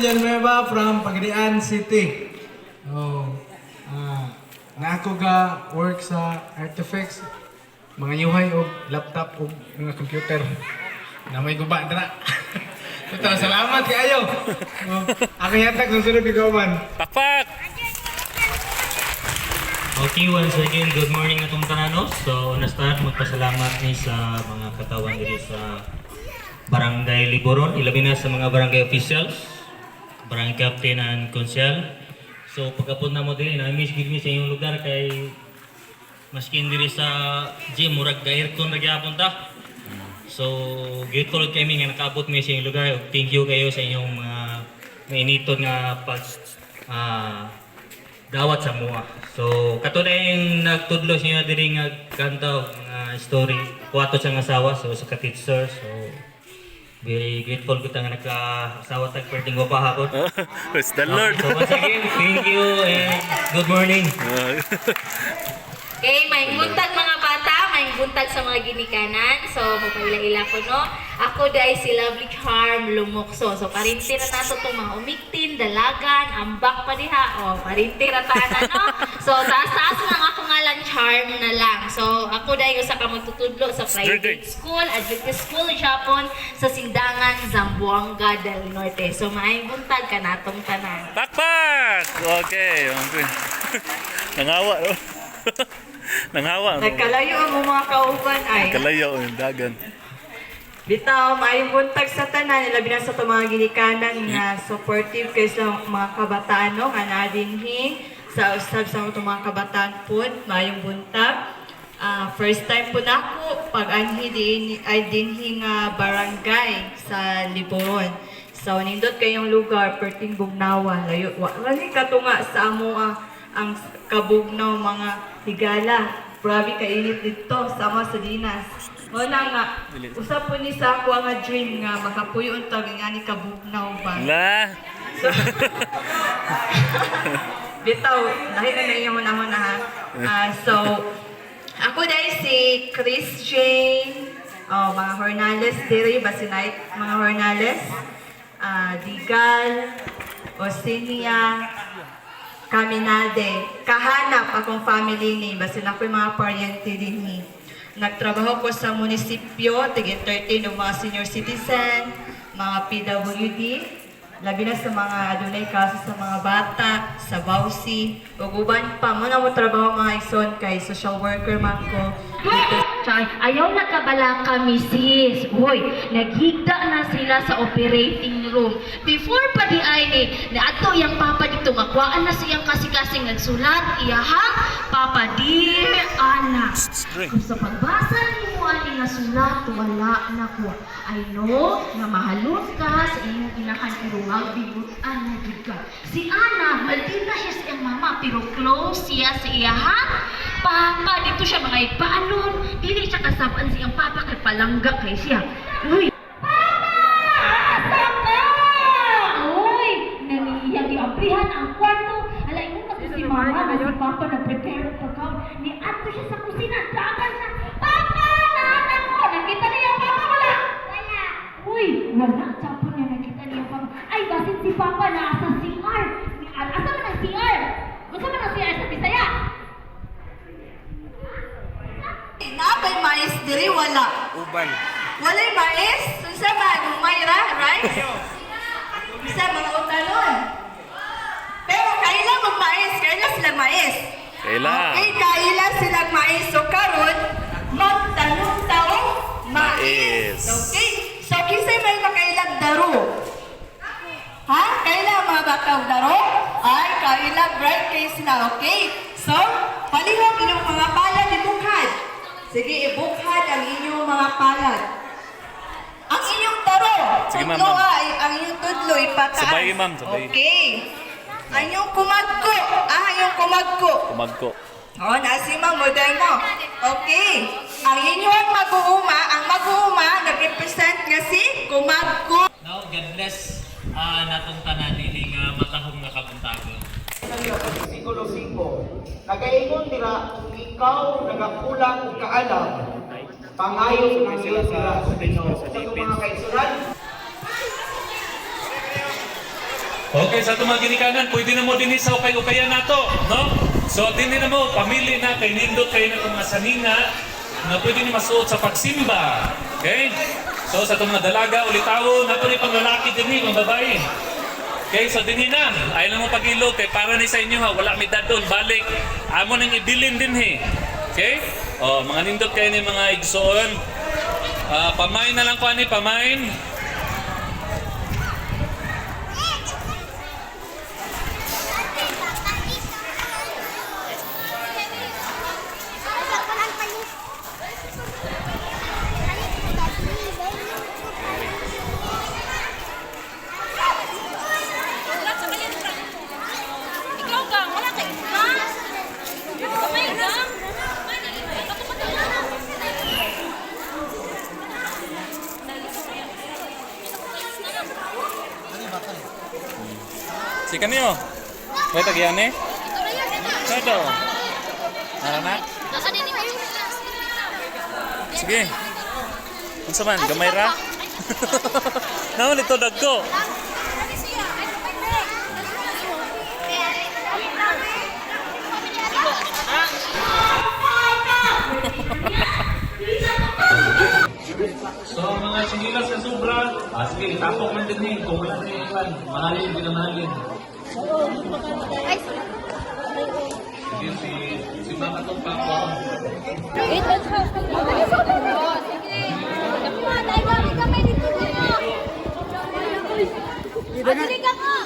Villanueva from Pagadian City. Oh, na ako ga work sa Artifacts, mga yuhay o laptop o mga computer. Na may guba dra. Ito, salamat kayo. Oh, ako yatag ng sunod kagawan. Pakpak! Okay, once again, good morning atong tananos. So, na-start magpasalamat ni sa mga katawan dito sa Barangay Liboron, ilabi na sa mga barangay officials, barangay captain and council. So, pagkapon na mo din, na-miss gid mi sa inyong lugar kay maskin diri sa gym, murag ga-aircon na gyapon ta. So, grateful kami nga nakaabot mi sa inyong lugar. Thank you kayo sa inyong mga mainiton nga pag dawat sa mua. So, kato na yung nagtudlo siya diri nga kanta nga story. Kuwato siyang asawa, so sa ka-teacher. So, very grateful ko nga nagka-asawa tag perting wapaha ko. It's the Lord. So, once again, thank you and good morning. Okay, may buntag mga bata, may buntag sa mga ginikanan. So, mapaila-ila ko, no? Ako dahil si Lovely Charm Lumukso. So, parinti na nato itong mga umiktin, dalagan, ambak pa diha. O, parinti na tanan, no? So, taas-taas lang ako nga lang Charm na lang. So, ako dahil sa kamagtutudlo sa private school, Adventist School, Japon, sa Sindangan, Zamboanga del Norte. So, maayong buntag ka natong tanan. Pakpak! Okay. Nangawa, no? Nangawa. Nagkalayo ang mga kauban ay. Kalayo, yung dagan. Bitaw, maayong buntag sa tanan, labi na sa itong mga ginikanan na supportive kayo sa mga kabataan, no? Nga nadinhi sa usab sa itong mga kabataan po, maayong buntag. First time po na ako, pag-anhi dinhi nga barangay sa Liboron. So, nindot kayong lugar, perting Bugnawan, layo. Wali katunga sa amo ang kabugnaw mga higala. Grabe kainit dito, sama sa Dinas. Wala nga, usap po ni sa ako nga dream nga makapuyon tag nga ni kabugnaw ba. La! Bitaw, dahil na naiyo mo na ha. So, ako dahil si Chris Jane, mga Hornales diri, basinay mga Hornales, Digal, Osinia, Kaminade, kahanap akong family ni, basin ako yung mga paryente din ni. Nagtrabaho ko sa munisipyo, tig-entertain ng mga senior citizen, mga PWD, labi na sa mga adunay kaso sa mga bata, sa bawsi, uguban pa. Muna mo trabaho mga ison kay social worker man ko. Ayaw na kabala kami sis. Hoy, naghigda na sila sa operating room. Before pa di ay ni, na ato yung papa dito, makwaan na siyang kasi-kasing nagsulat, iyaha, Papa dear anak. Kung sa pagbasa ni mo ani nga sulat, wala na ko. I know na mahalon ka sa inyong inahan iruwag bibutan na gid ka. Si Ana, maldi na siya sa iyang mama, pero close siya sa iyaha. Papa, dito siya mga ipaanon. Dili siya kasabaan siyang papa kay palangga kay siya. Uy! Papa! Asa ka? Uy! Naniyang giabrihan ang kwarto. Alay mo kasi si mama na si papa nag-prepare ng pagkaon. Ni ato siya sa kusina. Dagan siya. Papa! Naanak ko! Nakita niya ang papa wala? Wala. Uy! Wala. Sapo niya nakita niya ang papa. Ay, basit si papa na sa CR. Asa man ang CR? Gusto man ang CR sa Bisaya? Napay mais diri wala. Uban. Walay mais? Unsa man Mayra, rice? Isa mga utanon. Pero kaila magmais, kaila sila mais. Kaila. Okay, kaila sila mais. So karon magtanong taong mais. Mais. Okay. So kisay may makailag daro. Ha? Kaila mga bataw daro? Ay, kaila bright kay sila. Okay. So, palihog inyong mga palad ibukhad. Sige, ibukhad ang inyong mga palad. Ang inyong taro, Sige, ma'am, tudlo ma'am. ay, ang inyong tudlo ipataas. Sabay, ma'am, sabay. Okay. Ang inyong kumagko. Ang inyong kumagko. Kumagko. Nasi ma'am, model mo. Okay. Ang inyong ang mag-uuma, nag-represent nga si kumagko. Now, God bless natong tanan dili nga matahong nga kabuntagon. Sigulo 5. Nagaingon dira kung ikaw nagakulang og kaalam, pangayo ng iyong dira sa Ginoo. Sa mga kaisulan, Okay, sa itong mga ginikanan, pwede na mo din sa ukay-ukayan nato, no? So, din na mo, pamili na, kay nindot kayo na itong mga saninga na pwede ni masuot sa pagsimba. Okay? So, sa itong mga dalaga, ulitawo, na ito pang lalaki din mga babae. Okay, so din na, ayaw lang mo pag-ilog, kay para ni sa inyo ha, wala may dadon, balik. Amo nang ibilin din Okay? O, mga nindot kayo ni mga igsoon. Pamain na lang ko ani, pamain. Ikaw ka, wala ka iba. Kamay ka. Si kanyo. May tagyan eh? Sa ito. Naranak? Nasa din ni Mary. Sige. Unsa man, gamay ra? Naman ito dagko. So mga sinilas na sobra, sige, itapok man din kung wala na yung mahalin, hindi na mahalin. Sige, si Mama itong pako. Dali ka nga!